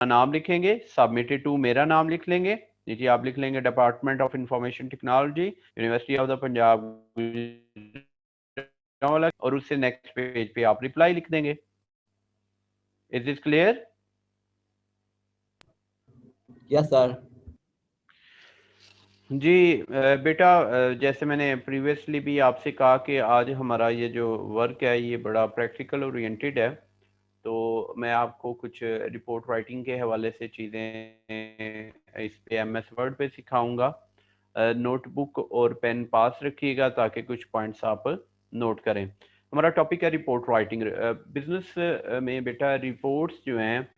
नाम लिखेंगे, submitted to मेरा नाम लिख लेंगे, नीचे आप लिख लेंगे department of information technology, university of the Punjab, और उससे नेक्स्ट पेज पे आप रिप्लाई लिख देंगे। Is this clear? Yes sir. जी बेटा, जैसे मैंने प्रीवियसली भी आपसे कहा कि आज हमारा ये जो वर्क है ये बड़ा प्रैक्टिकल ओरिएंटेड है, तो मैं आपको कुछ रिपोर्ट राइटिंग के हवाले से चीज़ें इस पे एमएस वर्ड पे सिखाऊंगा। नोटबुक और पेन पास रखिएगा ताकि कुछ पॉइंट्स आप नोट करें। हमारा टॉपिक है रिपोर्ट राइटिंग। बिजनेस में बेटा रिपोर्ट्स जो हैं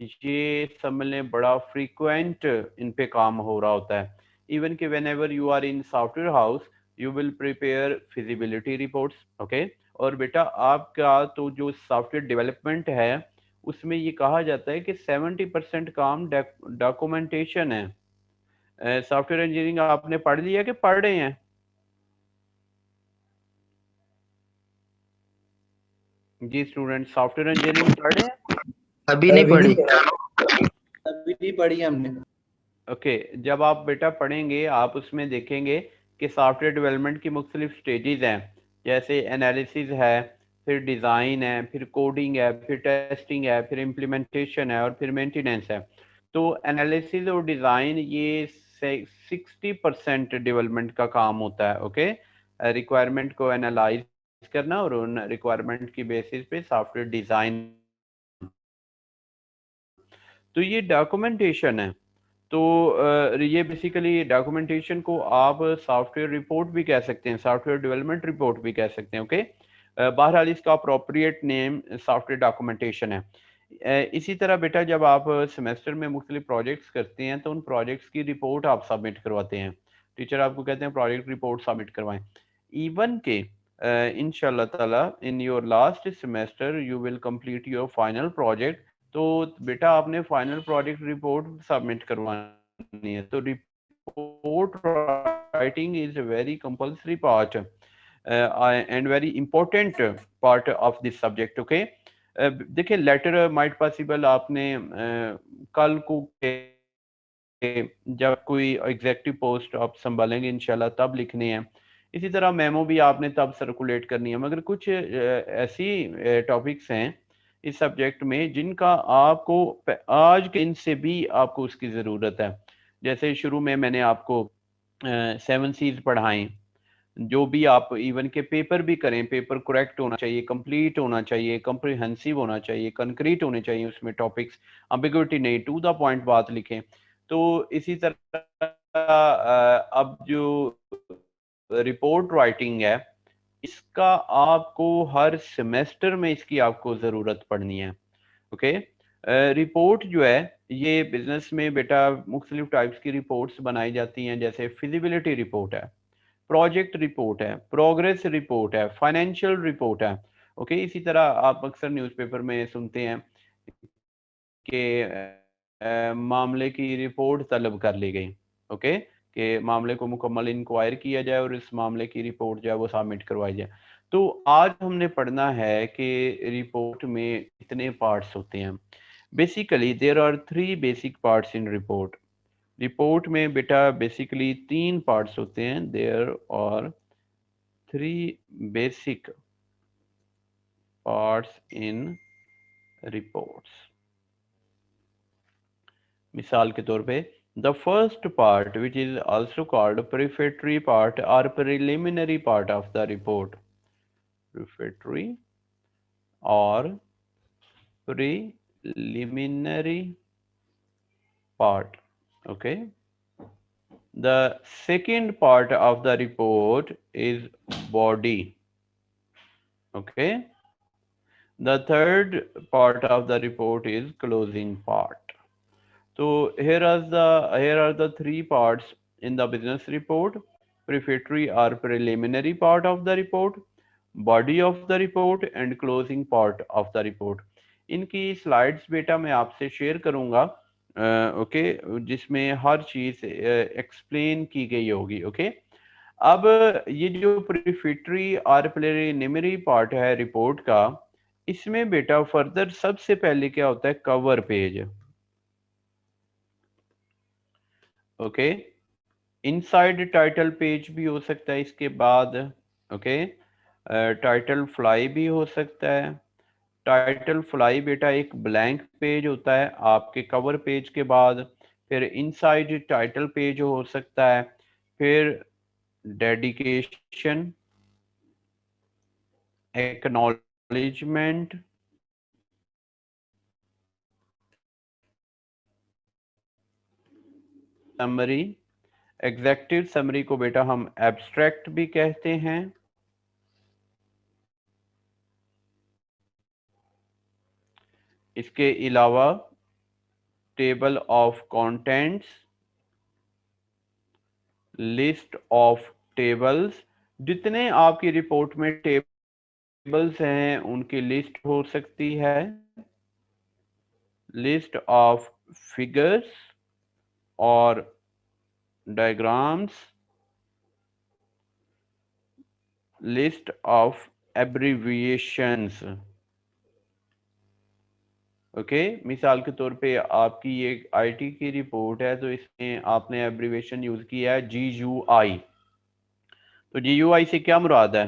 ये समझ लें बड़ा फ्रीक्वेंट इन पे काम हो रहा होता है। इवन कि whenever you are in software house you will prepare feasibility reports, okay. और बेटा आपका तो जो सॉफ्टवेयर डेवलपमेंट है उसमें ये कहा जाता है कि 70% काम डॉक्यूमेंटेशन है। सॉफ्टवेयर इंजीनियरिंग आपने पढ़ लिया कि पढ़ रहे हैं? जी स्टूडेंट, सॉफ्टवेयर इंजीनियरिंग पढ़ रहे हैं? अभी नहीं पढ़ी। अभी नहीं पढ़ी हमने। ओके जब आप बेटा पढ़ेंगे आप उसमें देखेंगे कि सॉफ्टवेयर डेवलपमेंट की मुख्तलिफ स्टेजेस हैं, जैसे एनालिसिस है, फिर डिज़ाइन है, फिर कोडिंग है, फिर टेस्टिंग है, फिर इम्प्लीमेंटेशन है और फिर मेंटेनेंस है। तो एनालिसिस और डिज़ाइन ये 60% डेवलपमेंट का काम होता है, ओके। रिक्वायरमेंट को एनालाइज करना और उन रिक्वायरमेंट की बेसिस पे सॉफ्टवेयर डिज़ाइन। तो ये डॉक्यूमेंटेशन है। तो ये बेसिकली डॉक्यूमेंटेशन को आप सॉफ्टवेयर रिपोर्ट भी कह सकते हैं, सॉफ्टवेयर डेवलपमेंट रिपोर्ट भी कह सकते हैं, ओके। बहरहाल इसका अप्रोप्रिएट नेम सॉफ्टवेयर डॉक्यूमेंटेशन है। इसी तरह बेटा जब आप सेमेस्टर में मुख्तलिफ प्रोजेक्ट्स करते हैं तो उन प्रोजेक्ट्स की रिपोर्ट आप सबमिट करवाते हैं। टीचर आपको कहते हैं प्रोजेक्ट रिपोर्ट सबमिट करवाएं। इवन के इंशाल्लाह ताला in your last semester you will complete your final project, तो बेटा आपने फाइनल प्रोजेक्ट रिपोर्ट सबमिट करवानी है। तो report writing is a very compulsory part and very important part of this subject, okay. देखिए लेटर माइट पॉसिबल आपने कल को जब कोई एग्जेक्टिव पोस्ट आप संभालेंगे इंशाल्लाह तब लिखने हैं। इसी तरह मेमो भी आपने तब सर्कुलेट करनी है, मगर कुछ ऐसी टॉपिक्स हैं इस सब्जेक्ट में जिनका आपको आज के दिन से भी आपको उसकी ज़रूरत है। जैसे शुरू में मैंने आपको 7 सीज पढ़ाएं, जो भी आप इवन के पेपर भी करें, पेपर करेक्ट होना चाहिए, कंप्लीट होना चाहिए, कॉम्प्रिहेंसिव होना चाहिए, कंक्रीट होने चाहिए उसमें टॉपिक्स, एम्बिग्युइटी नहीं, टू द पॉइंट बात लिखें। तो इसी तरह अब जो रिपोर्ट राइटिंग है इसका आपको हर सेमेस्टर में इसकी आपको ज़रूरत पड़नी है, ओके। रिपोर्ट जो है ये बिजनेस में बेटा मुख्तलिफ टाइप्स की रिपोर्ट्स बनाई जाती हैं, जैसे फिजिबिलिटी रिपोर्ट है, प्रोजेक्ट रिपोर्ट है, प्रोग्रेस रिपोर्ट है, फाइनेंशियल रिपोर्ट है, ओके। इसी तरह आप अक्सर न्यूज़पेपर में सुनते हैं कि मामले की रिपोर्ट तलब कर ली गई, ओके, कि मामले को मुकम्मल इंक्वायर किया जाए और इस मामले की रिपोर्ट जो है वो सबमिट करवाई जाए। तो आज हमने पढ़ना है कि रिपोर्ट में कितने पार्ट्स होते हैं। Basically there are 3 basic parts in report. Report में बेटा बेसिकली 3 पार्ट्स होते हैं। There are 3 basic parts in reports. मिसाल के तौर पे the first part which is also called prefatory part और preliminary part of the report, prefatory और preliminary part, okay. The second part of the report is body, okay. The third part of the report is closing part. So here are the 3 parts in the business report: prefatory or preliminary part of the report, body of the report and closing part of the report. इनकी slides बेटा मैं आपसे share करूंगा, okay, जिसमें हर चीज explain की गई होगी, ओके। अब ये जो प्रीफेटरी और प्रिलिमिनरी पार्ट है रिपोर्ट का, इसमें बेटा फर्दर सबसे पहले क्या होता है, cover page. Okay. Inside title page भी हो सकता है इसके बाद। ओके। टाइटल फ्लाई भी हो सकता है। टाइटल फ्लाई बेटा एक ब्लैंक पेज होता है आपके कवर पेज के बाद। फिर इनसाइड टाइटल पेज हो सकता है। फिर dedication, acknowledgement, summary. Executive summary को बेटा हम एब्स्ट्रैक्ट भी कहते हैं। इसके अलावा table of contents, list of tables, जितने आपकी रिपोर्ट में टेबल्स हैं उनकी लिस्ट हो सकती है। लिस्ट ऑफ फिगर्स और diagrams, list of abbreviations. Okay. मिसाल के तौर पे आपकी ये आईटी की रिपोर्ट है तो इसमें आपने एब्रिविएशन यूज किया है GUI। तो GUI से क्या मुराद है?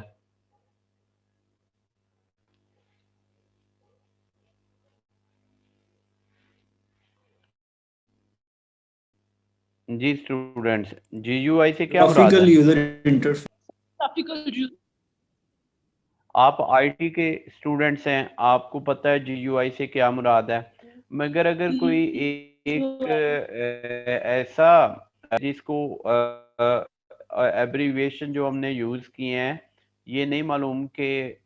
जी स्टूडेंट्स, GUI से क्या मुराद ग्राफिकल है? User interface. आप आईटी के स्टूडेंट्स हैं, आपको पता है GUI से क्या मुराद है। मगर अगर कोई एक ऐसा जिसको एब्रीविएशन जो हमने यूज किए हैं ये नहीं मालूम कि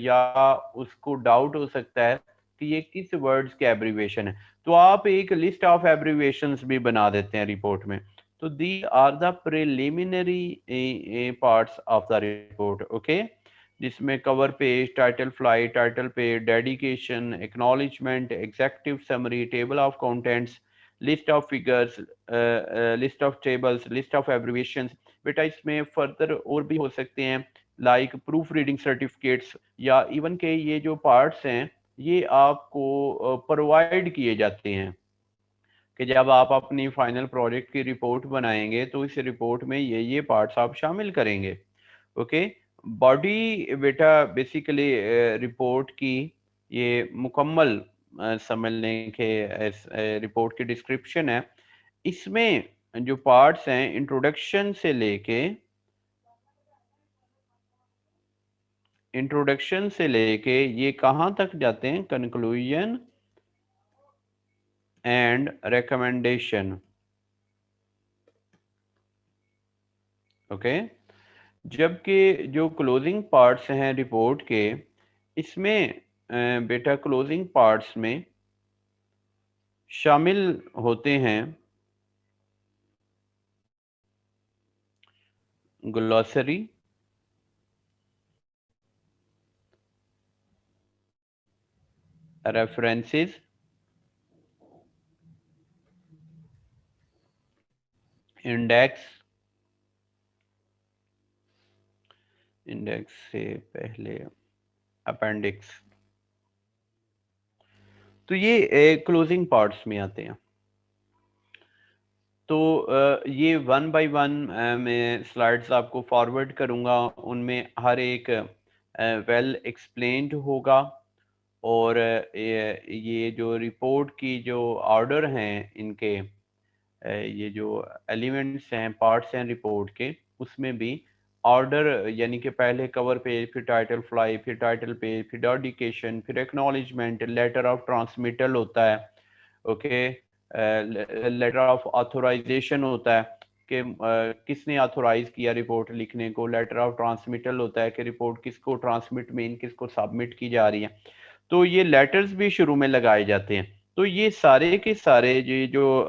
या उसको डाउट हो सकता है कि ये किस वर्ड्स के एब्रीविएशन है, तो आप एक लिस्ट ऑफ एब्रीविएशंस भी बना देते हैं रिपोर्ट में। तो the are the preliminary parts of the report. Okay. जिसमें cover page, title fly, title page, dedication, acknowledgement, executive summary, table of contents, list of figures, list of tables, list of abbreviations. बेटा इसमें further और भी हो सकते हैं like proof reading certificates, या even के ये जो पार्ट्स हैं ये आपको प्रोवाइड किए जाते हैं कि जब आप अपनी फाइनल प्रोजेक्ट की रिपोर्ट बनाएंगे तो इस रिपोर्ट में ये पार्ट्स आप शामिल करेंगे। ओके। बॉडी बेटा बेसिकली रिपोर्ट की ये मुकम्मल समझने के रिपोर्ट की डिस्क्रिप्शन है। इसमें जो पार्ट्स हैं इंट्रोडक्शन से लेके ये कहाँ तक जाते हैं? Conclusion and recommendation. ओके। जबकि जो क्लोजिंग पार्ट्स हैं रिपोर्ट के, इसमें बेटा क्लोजिंग पार्ट्स में शामिल होते हैं ग्लॉसरी, रेफरेंसेस, इंडेक्स, इंडेक्स से पहले अपेंडिक्स। तो ये क्लोजिंग पार्ट्स में आते हैं। तो ये वन बाय वन मैं स्लाइड्स आपको फॉरवर्ड करूंगा, उनमें हर एक वेल एक्सप्लेन्ड होगा। और ये जो रिपोर्ट की जो ऑर्डर हैं इनके, ये जो एलिमेंट्स हैं, पार्ट्स हैं रिपोर्ट के, उसमें भी ऑर्डर यानी कि पहले कवर पेज, फिर टाइटल फ्लाई, फिर टाइटल पेज, फिर डेडिकेशन, फिर एक्नॉलेजमेंट, लेटर ऑफ ट्रांसमिटल होता है। ओके। लेटर ऑफ ऑथोराइजेशन होता है कि किसने ऑथोराइज किया रिपोर्ट लिखने को। लेटर ऑफ ट्रांसमिटल होता है कि रिपोर्ट किसको ट्रांसमिट, मेन किसको सबमिट की जा रही है। तो ये लेटर्स भी शुरू में लगाए जाते हैं। तो ये सारे के सारे ये जो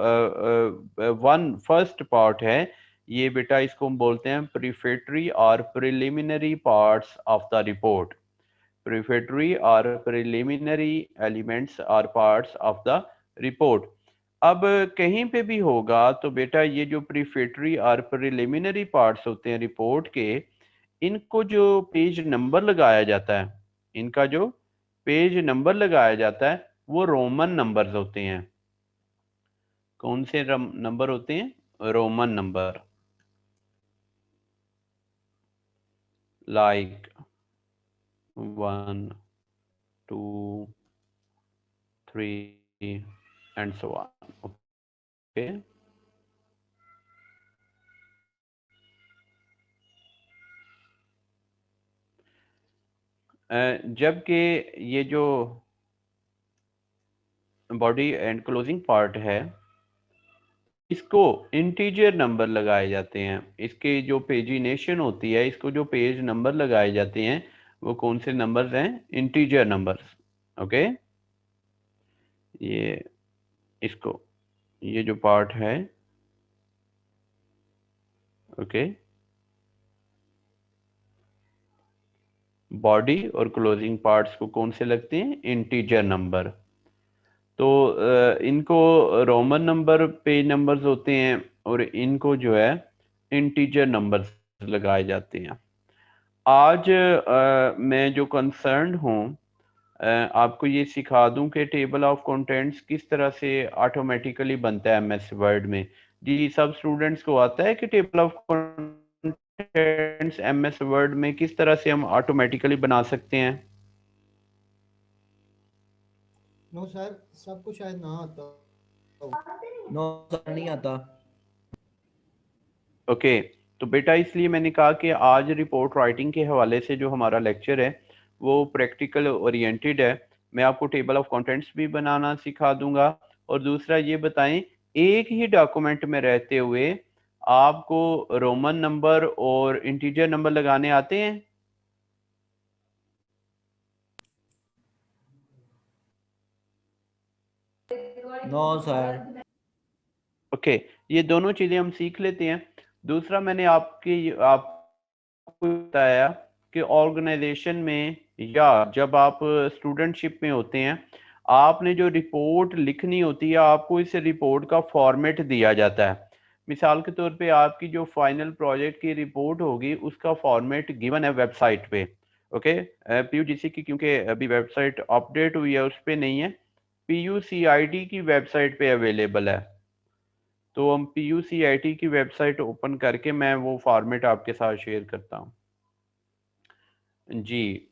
वन फर्स्ट पार्ट है, ये बेटा इसको हम बोलते हैं प्रीफेटरी और preliminary parts of the report. Prefatory और प्रिलिमिनरी एलिमेंट्स और पार्ट्स ऑफ द रिपोर्ट। अब कहीं पे भी होगा तो बेटा ये जो प्रीफेटरी और प्रिलिमिनरी पार्ट्स होते हैं रिपोर्ट के, इनको जो पेज नंबर लगाया जाता है, इनका जो पेज नंबर लगाया जाता है वो रोमन नंबर्स होते हैं। कौन से नंबर होते हैं? Roman number like 1, 2, 3 and so on. Okay. जबकि ये जो बॉडी एंड क्लोजिंग पार्ट है इसको इंटीजर नंबर लगाए जाते हैं। इसके जो पेजिनेशन होती है, इसको जो पेज नंबर लगाए जाते हैं वो कौन से नंबर्स हैं? Integer numbers. ओके, ये इसको ये जो पार्ट है, ओके, बॉडी और क्लोजिंग पार्ट्स को कौन से लगते हैं? Integer number. तो इनको रोमन नंबर पेज नंबर्स होते हैं और इनको जो है इंटीजर नंबर्स लगाए जाते हैं। आज मैं जो कंसर्न हूँ आपको ये सिखा दूं कि टेबल ऑफ कंटेंट्स किस तरह से ऑटोमेटिकली बनता है एमएस वर्ड में। जी, सब स्टूडेंट्स को आता है कि table of contents MS word में किस तरह से हम ऑटोमेटिकली बना सकते हैं? नो सर, सबको शायद ना आता हो। नो सर, नहीं आता। ओके, तो बेटा इसलिए मैंने कहा कि आज रिपोर्ट राइटिंग के हवाले से जो हमारा लेक्चर है वो प्रैक्टिकल ओरिएंटेड है। मैं आपको टेबल ऑफ कंटेंट्स भी बनाना सिखा दूंगा। और दूसरा ये बताएं, एक ही डॉक्यूमेंट में रहते हुए आपको रोमन नंबर और इंटीजर नंबर लगाने आते हैं? No sir. ओके, ये दोनों चीजें हम सीख लेते हैं। दूसरा मैंने आपको बताया कि ऑर्गेनाइजेशन में या जब आप स्टूडेंटशिप में होते हैं, आपने जो रिपोर्ट लिखनी होती है आपको इस रिपोर्ट का फॉर्मेट दिया जाता है। मिसाल के तौर पे आपकी जो फाइनल प्रोजेक्ट की रिपोर्ट होगी उसका फॉर्मेट गिवन है वेबसाइट पे। ओके, पीयूजीसी की क्योंकि अभी वेबसाइट अपडेट हुई है उस पे नहीं है, पीयूसीआईटी की वेबसाइट पे अवेलेबल है। तो हम पीयूसीआईटी की वेबसाइट ओपन करके मैं वो फॉर्मेट आपके साथ शेयर करता हूँ। जी,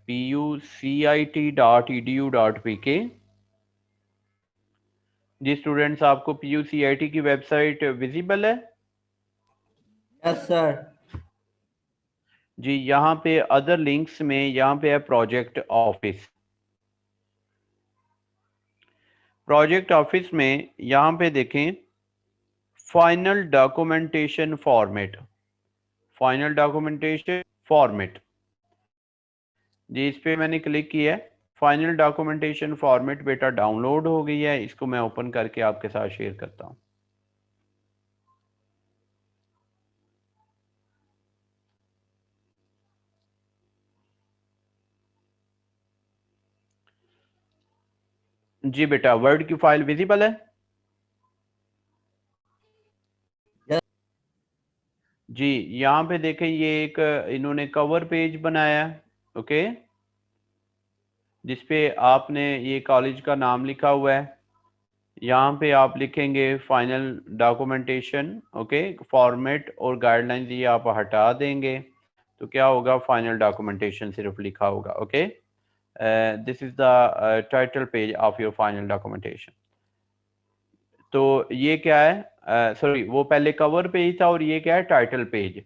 pucit.edu.pk। जी स्टूडेंट्स, आपको पीयूसीआईटी की वेबसाइट विजिबल है? Yes sir. जी, यहाँ पे अदर लिंक्स में यहाँ पे है प्रोजेक्ट ऑफिस। प्रोजेक्ट ऑफिस में यहाँ पे देखें final documentation format, final documentation format. जी, इस पे मैंने क्लिक किया है। फाइनल डॉक्यूमेंटेशन फॉर्मेट बेटा डाउनलोड हो गई है। इसको मैं ओपन करके आपके साथ शेयर करता हूँ। जी बेटा, वर्ड की फाइल विजिबल है? यस। जी, यहाँ पे देखें ये एक इन्होंने कवर पेज बनाया है। ओके, जिसपे आपने ये कॉलेज का नाम लिखा हुआ है। यहाँ पे आप लिखेंगे फाइनल डॉक्यूमेंटेशन। ओके, फॉर्मेट और गाइडलाइंस ये आप हटा देंगे तो क्या होगा? फाइनल डॉक्यूमेंटेशन सिर्फ लिखा होगा। Okay, this is the title page of your final documentation. तो ये क्या है? सॉरी, वो पहले कवर पेज था और ये क्या है? Title page.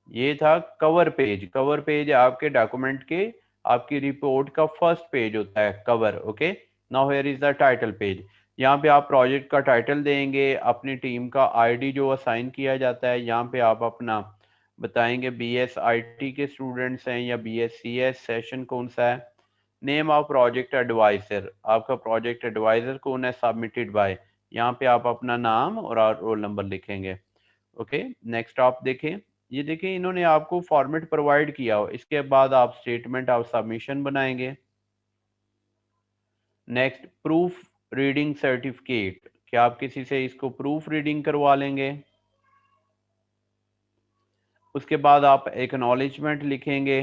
ये था कवर पेज। कवर पेज आपके डॉक्यूमेंट के, आपकी रिपोर्ट का फर्स्ट पेज होता है cover. Okay, now here is the title page. यहाँ पे आप प्रोजेक्ट का टाइटल देंगे, अपनी टीम का आईडी जो असाइन किया जाता है, यहाँ पे आप अपना बताएंगे बीएस आईटी के स्टूडेंट्स हैं या बीएससीएस, सेशन कौन सा है, नेम ऑफ प्रोजेक्ट एडवाइजर, आपका प्रोजेक्ट एडवाइजर कौन है, सबमिटेड बाय, यहाँ पे आप अपना नाम और रोल नंबर लिखेंगे। ओके, नेक्स्ट आप देखें, ये देखें इन्होंने आपको फॉर्मेट प्रोवाइड किया हो। इसके बाद आप स्टेटमेंट ऑफ सबमिशन बनाएंगे। नेक्स्ट, प्रूफ रीडिंग सर्टिफिकेट, क्या आप किसी से इसको प्रूफ रीडिंग करवा लेंगे? उसके बाद आप एक्नॉलेजमेंट लिखेंगे।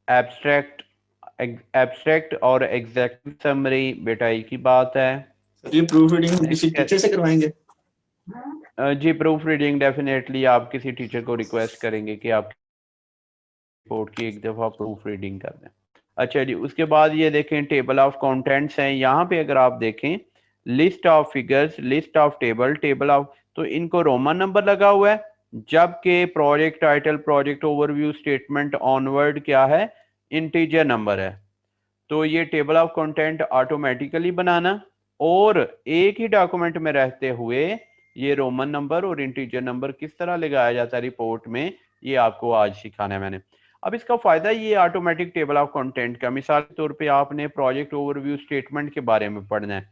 एब्स्ट्रैक्ट, एब्स्ट्रैक्ट और एग्जेक्टिव समरी बेटा एक ही बात है। जी प्रूफ रीडिंग हम किसी Next, टीचर से करवाएंगे? जी प्रूफ रीडिंग डेफिनेटली आप किसी टीचर को रिक्वेस्ट करेंगे कि आप रिपोर्ट की एक दफ़ा प्रूफ रीडिंग कर दें। अच्छा जी, उसके बाद ये देखें टेबल ऑफ कंटेंट्स हैं। यहाँ पे अगर आप देखें list of figures, list of table, table of, तो इनको रोमन नंबर लगा हुआ है, जबकि project title, project overview, statement onward क्या है, इंटीजर नंबर है। तो ये टेबल ऑफ कंटेंट ऑटोमेटिकली बनाना और एक ही डॉक्यूमेंट में रहते हुए ये रोमन नंबर और इंटीजर नंबर किस तरह लगाया जाता है रिपोर्ट में, ये आपको आज सिखाना है मैंने। अब इसका फायदा ये ऑटोमेटिक टेबल ऑफ कंटेंट का, मिसाल के तौर पे आपने प्रोजेक्ट ओवरव्यू स्टेटमेंट के बारे में पढ़ना है,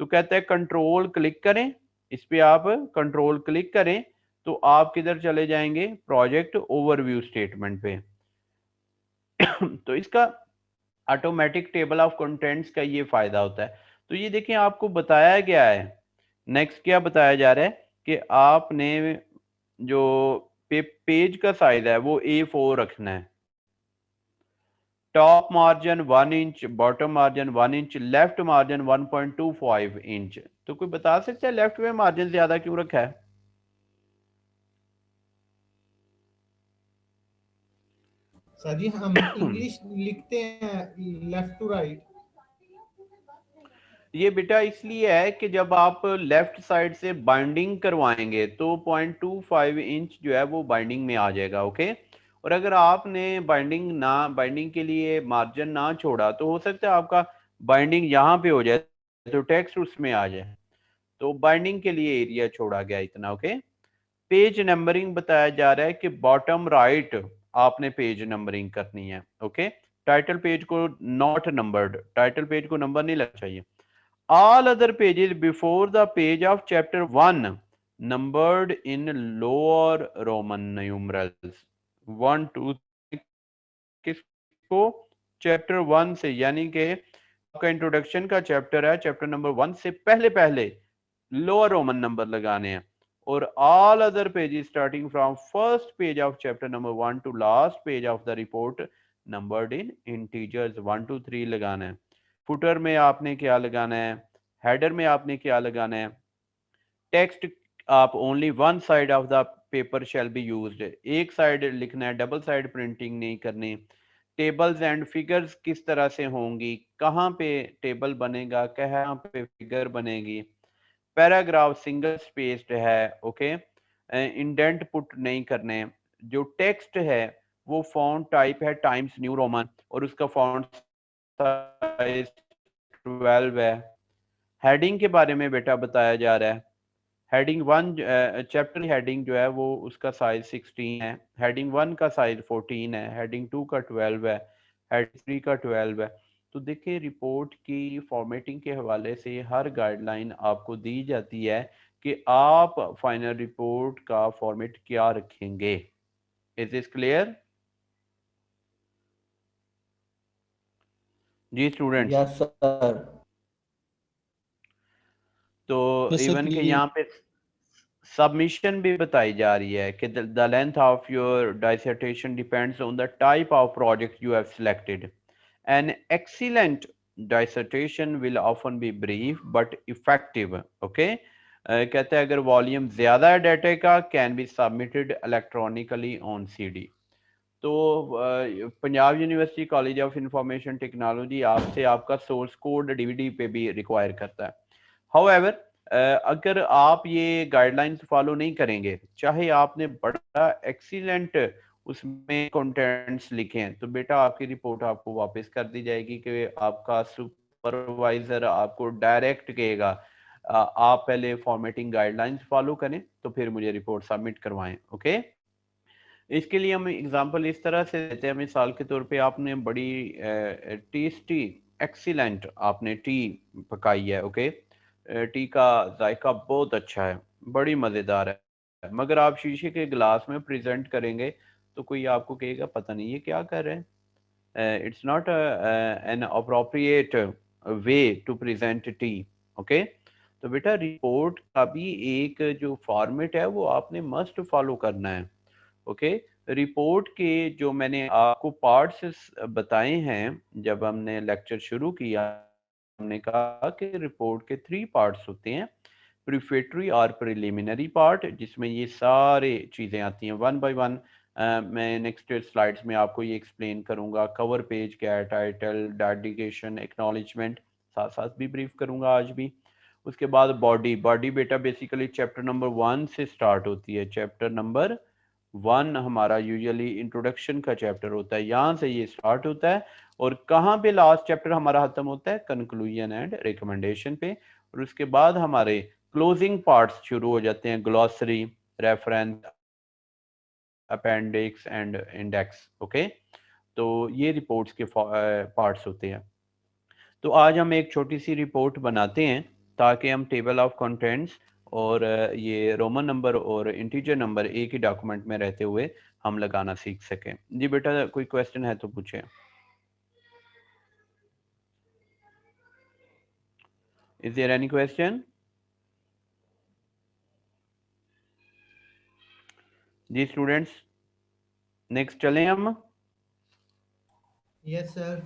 तो कहता है कंट्रोल क्लिक करें, इस पे आप कंट्रोल क्लिक करें तो आप किधर चले जाएंगे, प्रोजेक्ट ओवरव्यू स्टेटमेंट पे। तो इसका ऑटोमेटिक टेबल ऑफ कंटेंट्स का ये फायदा होता है। तो ये देखें आपको बताया गया है, नेक्स्ट क्या बताया जा रहा है कि आपने जो पेज का साइज है वो A4 रखना है, top margin 1 inch, bottom margin 1 inch, left margin 1.25 inch. तो कोई बता सकता है लेफ्ट में मार्जिन ज्यादा क्यों रखा है? सर जी हम इंग्लिश लिखते हैं लेफ्ट टू राइट। ये बेटा इसलिए है कि जब आप लेफ्ट साइड से बाइंडिंग करवाएंगे तो 0.25 इंच जो है वो बाइंडिंग में आ जाएगा, ओके। और अगर आपने बाइंडिंग के लिए मार्जिन ना छोड़ा तो हो सकता है आपका बाइंडिंग यहाँ पे हो जाए तो टेक्स्ट उसमें आ जाए, तो बाइंडिंग के लिए एरिया छोड़ा गया इतना, ओके। पेज नंबरिंग बताया जा रहा है कि बॉटम राइट आपने पेज नंबरिंग करनी है, ओके। टाइटल पेज को नॉट नंबर्ड, टाइटल पेज को नंबर नहीं लगना चाहिए। All other pages before the page of chapter 1 numbered in lower Roman numerals 1 2 किसको, चैप्टर 1 से, यानी कि आपका इंट्रोडक्शन का चैप्टर है, चैप्टर नंबर 1 से पहले पहले लोअर रोमन नंबर लगाने हैं, और all other pages starting from first page of chapter number 1 to last page of the report numbered in integers 1 2 3 लगाना है। फुटर में आपने क्या लगाना है, हेडर में आपने क्या लगाना है, टेक्स्ट आप only one side of the paper shall be used, एक साइड लिखना है, डबल साइड प्रिंटिंग नहीं करनी। टेबल्स एंड फिगर्स किस तरह से होंगी, कहाँ पे टेबल बनेगा, कहाँ पे फिगर बनेगी। पैराग्राफ सिंगल स्पेस्ड है, ओके। इंडेंट पुट नहीं करने। जो टेक्स्ट है वो फॉन्ट टाइप है टाइम्स न्यू रोमन और उसका फॉन्ट साइज 12 है। हेडिंग के बारे में बेटा बताया जा रहा है, हेडिंग 1 चैप्टर हेडिंग जो है वो उसका साइज 16 है, हेडिंग 1 का साइज 14 है, हेडिंग 2 का 12 है, हेडिंग 3 का 12 है। तो देखिए रिपोर्ट की फॉर्मेटिंग के हवाले से हर गाइडलाइन आपको दी जाती है कि आप फाइनल रिपोर्ट का फॉर्मेट क्या रखेंगे। इज दिस क्लियर जी स्टूडेंट्स? Yes sir. तो यस सर इवन के क्लियर। यहाँ पे सबमिशन भी बताई जा रही है कि the length of your dissertation depends on the type of project you have selected. An excellent dissertation will often be brief but effective. Okay. कहते हैं अगर वॉल्यूम ज्यादा है डाटा का can be submitted electronically on CD। तो Punjab university college of information technology आपसे आपका source code DVD पे भी रिक्वायर करता है। हाउएवर अगर आप ये गाइडलाइंस फॉलो नहीं करेंगे, चाहे आपने बड़ा एक्सीलेंट उसमें कंटेंट्स लिखे हैं, तो बेटा आपकी रिपोर्ट आपको वापस कर दी जाएगी कि आपका सुपरवाइजर आपको डायरेक्ट कहेगा आप पहले फॉर्मेटिंग गाइडलाइंस फॉलो करें तो फिर मुझे रिपोर्ट सबमिट करवाएं, ओके। इसके लिए हम एग्जांपल इस तरह से देते हैं, मिसाल के तौर पे आपने बड़ी टेस्टी एक्सीलेंट आपने टी पकाई है, ओके। टी का जायका बहुत अच्छा है, बड़ी मज़ेदार है, मगर आप शीशे के गिलास में प्रेजेंट करेंगे तो कोई आपको कहेगा पता नहीं ये क्या कर रहे हैं, it's not an appropriate way to present it, okay. तो बेटा रिपोर्ट का भी एक जो फॉर्मेट है वो आपने मस्ट फॉलो करना है, ओके। रिपोर्ट के जो मैंने आपको पार्ट्स बताए हैं जब हमने लेक्चर शुरू किया हमने कहा कि रिपोर्ट के 3 पार्ट्स होते हैं, प्रीफेटरी और प्रिलिमिनरी पार्ट, जिसमें ये सारे चीज़ें आती हैं वन बाय वन। मैं नेक्स्ट स्लाइड्स में आपको ये एक्सप्लेन करूंगा। कवर पेज क्या है, टाइटल, डेडिकेशन, एक्नॉलेजमेंट, साथ साथ भी ब्रीफ करूंगा आज भी। उसके बाद बॉडी, बॉडी बेटा बेसिकली चैप्टर नंबर 1 से स्टार्ट होती है। चैप्टर नंबर 1 हमारा यूजुअली इंट्रोडक्शन का चैप्टर होता है, यहाँ से ये स्टार्ट होता है। और कहाँ पे लास्ट चैप्टर हमारा खत्म होता है, कंक्लूजन एंड रिकमेंडेशन पे। और उसके बाद हमारे क्लोजिंग पार्ट्स शुरू हो जाते हैं, glossary, reference, appendix and index. Okay, तो ये रिपोर्ट्स के पार्ट्स होते हैं। तो आज हम एक छोटी सी रिपोर्ट बनाते हैं ताकि हम टेबल ऑफ कंटेंट्स और ये रोमन नंबर और इंटीजर नंबर एक ही डॉक्यूमेंट में रहते हुए हम लगाना सीख सकें। जी बेटा, कोई क्वेश्चन है तो पूछें। Is there any question? जी स्टूडेंट्स, नेक्स्ट चलें हम। Yes sir.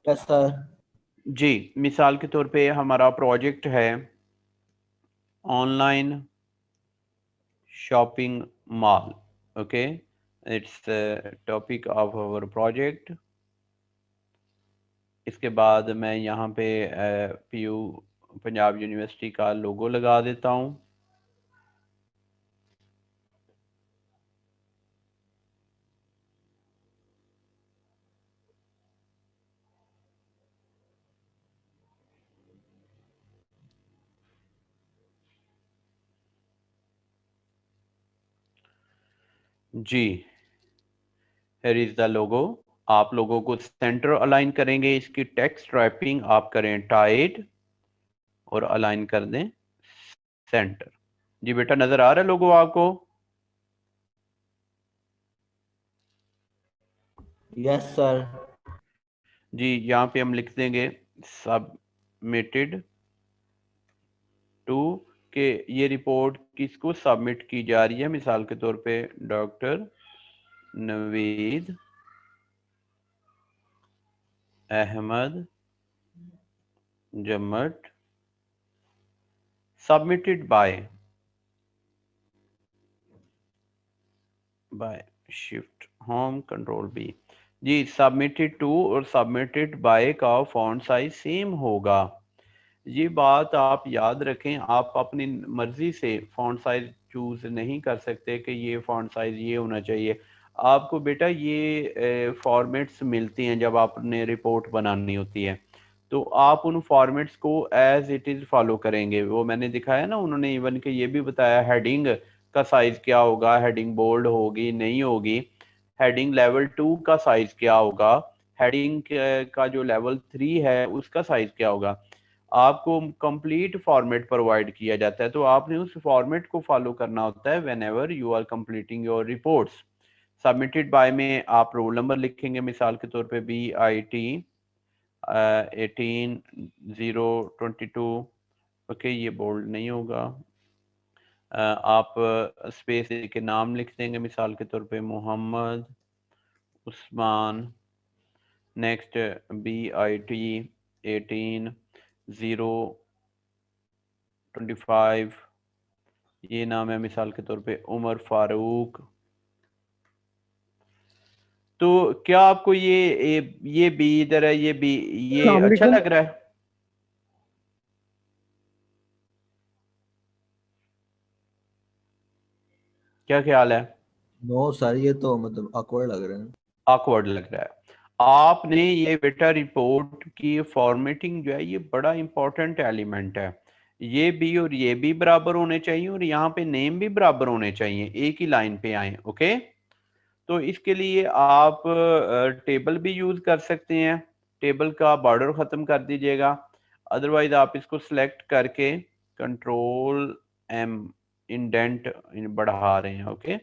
Yes sir. जी, मिसाल के तौर पे हमारा प्रोजेक्ट है online shopping mall. Okay, it's topic of our project. इसके बाद मैं यहाँ पे पीयू पंजाब यूनिवर्सिटी का लोगो लगा देता हूँ। जी, हियर इज द लोगो। आप लोगों को सेंटर अलाइन करेंगे, इसकी टेक्स्ट रैपिंग आप करें टाइट और अलाइन कर दें सेंटर। जी बेटा, नजर आ रहा है लोगो आपको? Yes sir. जी, यहाँ पे हम लिख देंगे सबमिटेड टू, के ये रिपोर्ट किसको सबमिट की जा रही है। मिसाल के तौर पे doctor Naveed Ahmad Jammat, submitted by shift home control B. जी, सबमिटेड टू और सबमिटेड बाय का फॉन्ट साइज सेम होगा। ये बात आप याद रखें, आप अपनी मर्जी से फॉन्ट साइज चूज नहीं कर सकते कि ये फॉन्ट साइज ये होना चाहिए। आपको बेटा ये फॉर्मेट्स मिलती हैं जब आपने रिपोर्ट बनानी होती है, तो आप उन फॉर्मेट्स को एज इट इज फॉलो करेंगे। वो मैंने दिखाया ना, उन्होंने इवन के ये भी बताया हेडिंग का साइज क्या होगा, हेडिंग बोल्ड होगी नहीं होगी, हेडिंग लेवल 2 का साइज क्या होगा, हेडिंग का जो लेवल 3 है उसका साइज क्या होगा। आपको कंप्लीट फॉर्मेट प्रोवाइड किया जाता है, तो आपने उस फॉर्मेट को फॉलो करना होता है whenever you are completing your reports. Submitted by में आप रोल नंबर लिखेंगे, मिसाल के तौर पे BIT 18-0-22। ओके, ये बोल्ड नहीं होगा। आप स्पेस के नाम लिख देंगे, मिसाल के तौर पे मोहम्मद उस्मान। नेक्स्ट BIT 18-0-25, ये नाम है मिसाल के तौर पे उमर फारूक। तो क्या आपको ये बी इधर है, ये बी, ये अच्छा लग रहा है? क्या ख्याल है? नो सर, ये तो मतलब awkward लग रहे हैं। ऑकवर्ड लग रहा है। आपने ये बेटा रिपोर्ट की फॉर्मेटिंग जो है ये बड़ा इंपॉर्टेंट एलिमेंट है। ये बी और ये भी बराबर होने चाहिए और यहाँ पे नेम भी बराबर होने चाहिए, एक ही लाइन पे आए। ओके, तो इसके लिए आप टेबल भी यूज कर सकते हैं। टेबल का बॉर्डर खत्म कर दीजिएगा, अदरवाइज आप इसको सिलेक्ट करके Ctrl+M इंडेंट बढ़ा रहे हैं। ओके,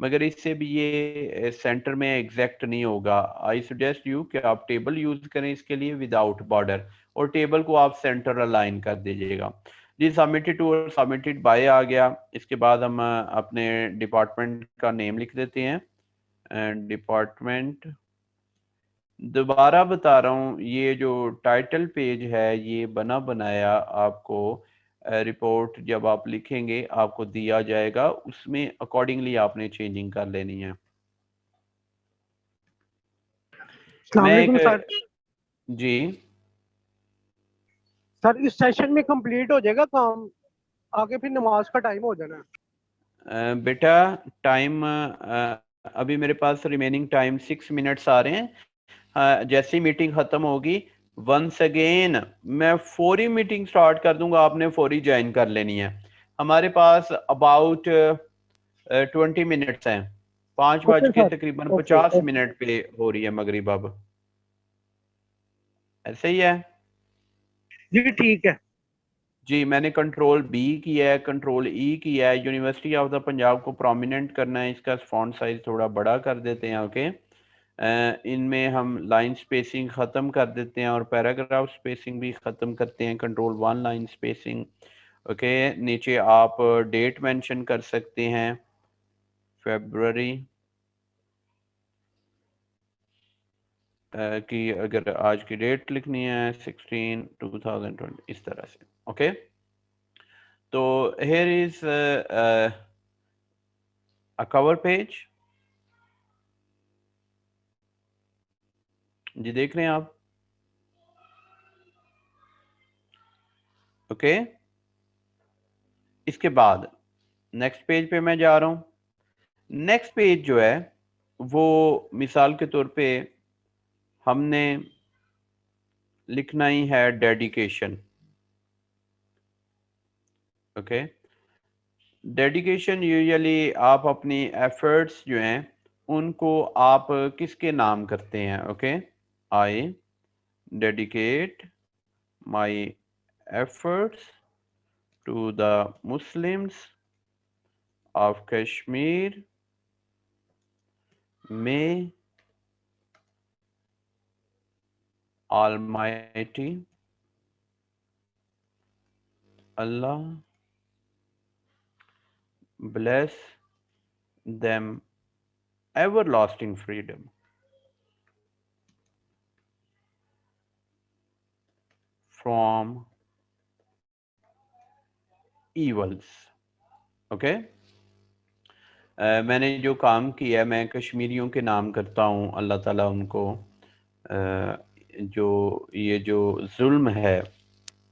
मगर इससे भी ये सेंटर में एग्जैक्ट नहीं होगा। आई सजेस्ट यू कि आप टेबल यूज करें इसके लिए विदाउट बॉर्डर, और टेबल को आप सेंटर अलाइन कर दीजिएगा। जी, सबमिटेड टू और सबमिटेड बाय आ गया। इसके बाद हम अपने डिपार्टमेंट का नेम लिख देते हैं, डिपार्टमेंट दोबारा बता रहा हूँ, ये जो टाइटल पेज है ये बना बनाया आपको रिपोर्ट जब आप लिखेंगे आपको दिया जाएगा, उसमें अकॉर्डिंगली आपने चेंजिंग कर लेनी है। अस्सलाम मैं वालेकुम एक सर। जी सर इस सेशन में कंप्लीट हो जाएगा काम, आगे फिर नमाज का टाइम हो जाना है। बेटा टाइम अभी मेरे पास रिमेनिंग टाइम 6 मिनट्स आ रहे हैं। जैसे ही मीटिंग खत्म होगी वंस अगेन मैं फौरी मीटिंग स्टार्ट कर दूंगा, आपने फौरी ज्वाइन कर लेनी है। हमारे पास अबाउट 20 मिनट्स हैं, 5 बज ओके के सर। तकरीबन ओके 50 ओके मिनट पे हो रही है मगरिब। अब ऐसे ही है जी, ठीक है। जी। मैंने कंट्रोल बी किया है, कंट्रोल ई किया है। यूनिवर्सिटी ऑफ द पंजाब को प्रोमिनेंट करना है, इसका फॉन्ट साइज थोड़ा बड़ा कर देते हैं। ओके इनमें हम लाइन स्पेसिंग ख़त्म कर देते हैं और पैराग्राफ स्पेसिंग भी ख़त्म करते हैं। Control 1 line spacing. ओके नीचे आप डेट मेंशन कर सकते हैं, फेब्रुअरी कि अगर आज की डेट लिखनी है 16/2020 इस तरह से। ओके तो here is a cover page। जी देख रहे हैं आप? ओके इसके बाद नेक्स्ट पेज पे मैं जा रहा हूं। नेक्स्ट पेज जो है वो मिसाल के तौर पे हमने लिखना ही है डेडिकेशन। ओके डेडिकेशन यूजुअली आप अपनी एफर्ट्स जो हैं उनको आप किसके नाम करते हैं? Okay I dedicate my efforts to the Muslims of Kashmir, may Almighty Allah bless them everlasting freedom from evils। Okay मैंने जो काम किया मैं कश्मीरियों के नाम करता हूँ, अल्लाह ताला उनको जो ये जो जुल्म है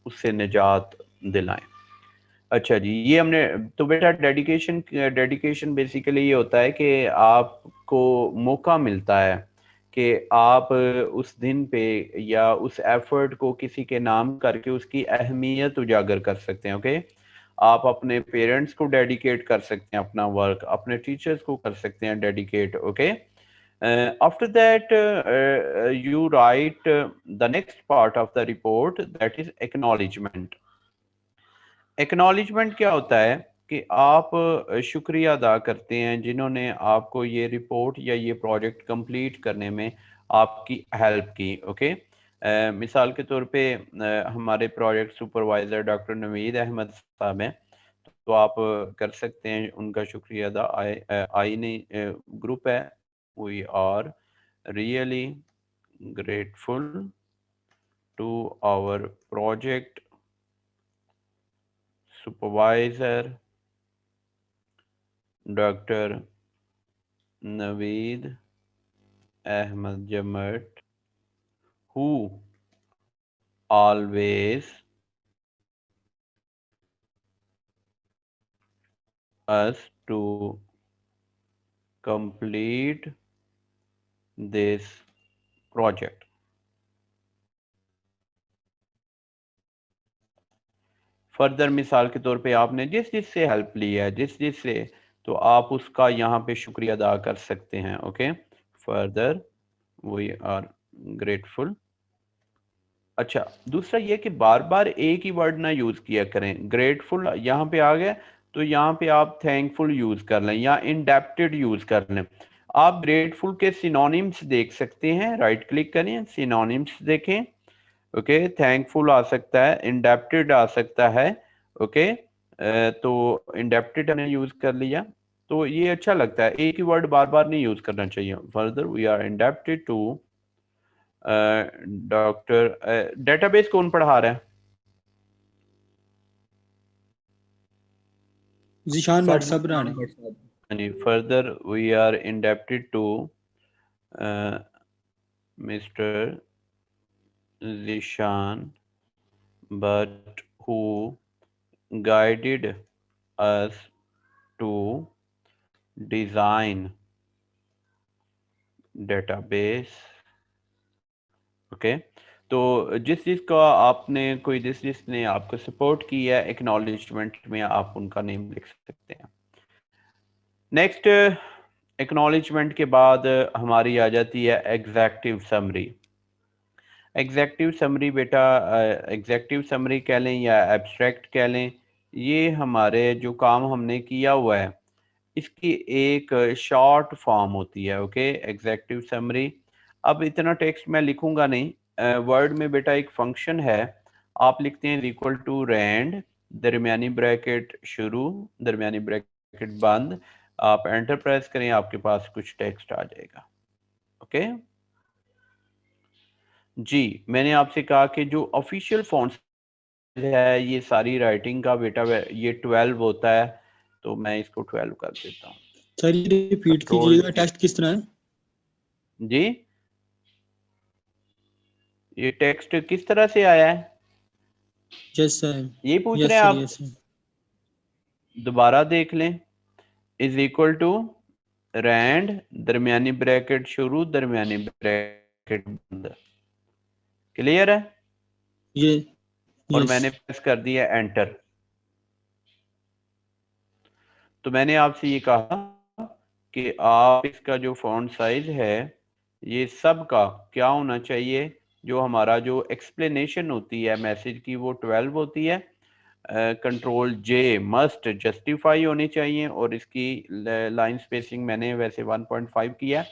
उससे निजात दिलाएं। अच्छा जी ये हमने तो बेटा डेडिकेशन बेसिकली ये होता है कि आपको मौका मिलता है कि आप उस दिन पे या उस एफर्ट को किसी के नाम करके उसकी अहमियत उजागर कर सकते हैं। ओके आप अपने पेरेंट्स को डेडिकेट कर सकते हैं अपना वर्क, अपने टीचर्स को कर सकते हैं dedicate. Okay after that you write the next part of the report, that is acknowledgement। Acknowledgement क्या होता है कि आप शुक्रिया अदा करते हैं जिन्होंने आपको ये रिपोर्ट या ये प्रोजेक्ट कंप्लीट करने में आपकी हेल्प की। ओके मिसाल के तौर पे हमारे project supervisor doctor Naveed Ahmad साहब हैं, तो आप कर सकते हैं उनका शुक्रिया अदा। आई ने ग्रुप है, we are really grateful to our project supervisor Dr. Naveed Ahmed Jamat, who always us to complete this project। Further मिसाल के तौर पे आपने जिस जिस से हेल्प ली है जिस से, तो आप उसका यहाँ पे शुक्रिया अदा कर सकते हैं। Okay further we are grateful. अच्छा दूसरा ये कि बार बार एक ही वर्ड ना यूज किया करें। ग्रेटफुल यहाँ पे आ गया तो यहाँ पे आप थैंकफुल यूज कर लें या इंडेप्टेड यूज कर लें। आप ग्रेटफुल के सिनोनिम्स देख सकते हैं, राइट क्लिक करें सिनोनिम्स देखें। ओके थैंकफुल आ सकता है, इंडेप्टेड आ सकता है। ओके तो इंडेप्टेड हमने यूज कर लिया तो ये अच्छा लगता है, एक ही वर्ड बार बार नहीं यूज करना चाहिए। Further we are indebted to doctor database कौन पढ़ा रहा है? जिशान सर व्हाट्सएप बना रहे हैं। WhatsApp। Further we are indebted to mister Zishan, but who guided us to design database. Okay तो जिसने आपको सपोर्ट किया है एक्नॉलेजमेंट में आप उनका नेम लिख सकते हैं। नेक्स्ट एक्नॉलेजमेंट के बाद हमारी आ जाती है एग्जेक्टिव समरी। एग्जेक्टिव समरी बेटा एग्जेक्टिव समरी कह लें या एब्स्ट्रैक्ट कह लें, ये हमारे जो काम हमने किया हुआ है इसकी एक शॉर्ट फॉर्म होती है। Okay executive summary. अब इतना टेक्स्ट मैं लिखूंगा नहीं, वर्ड में बेटा एक फंक्शन है, आप लिखते हैं इक्वल टू रैंड दरमियानी ब्रैकेट शुरू दरमियानी ब्रैकेट बंद, आप एंटर प्रेस करें आपके पास कुछ टेक्स्ट आ जाएगा। ओके जी, मैंने आपसे कहा कि जो ऑफिशियल फॉन्ट है ये सारी राइटिंग का बेटा ये 12 होता है, तो मैं इसको 12 कर देता हूँ। सर ये रिपीट कीजिएगा, टेक्स्ट किस तरह है? जी, ये टेक्स्ट किस तरह से आया है यस सर, ये पूछ यस रहे हैं सर, आप? Yes sir. दोबारा देख लें, इज इक्वल टू रैंड दरमियानी ब्रैकेट शुरू दरमियानी ब्रैकेट बंद। क्लियर है? ये और यस मैंने प्रेस कर दिया एंटर। तो मैंने आपसे ये कहा कि आप इसका जो फॉन्ट साइज है ये सब का क्या होना चाहिए, जो हमारा जो एक्सप्लेनेशन होती है मैसेज की वो 12 होती है, कंट्रोल जे मस्ट जस्टिफाई होनी चाहिए, और इसकी लाइन स्पेसिंग मैंने वैसे 1.5 किया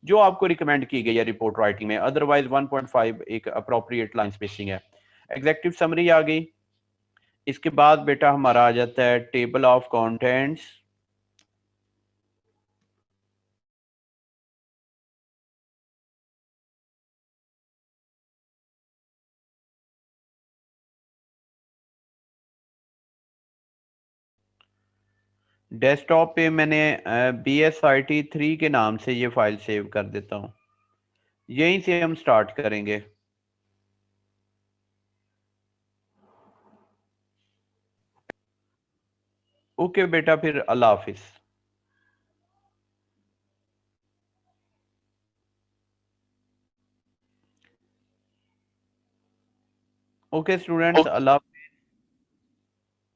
जो आपको रिकमेंड की गई है रिपोर्ट राइटिंग में, अदरवाइज 1.5 एक अप्रोप्रिएट लाइन स्पेसिंग है। एग्जेक्टिव समरी आ गई। इसके बाद बेटा हमारा आ जाता है टेबल ऑफ कंटेंट्स। डेस्कटॉप पे मैंने BSIT3 के नाम से ये फाइल सेव कर देता हूँ, यहीं से हम स्टार्ट करेंगे। ओके बेटा, फिर अल्लाह हाफिज। ओके स्टूडेंट्स, अल्लाह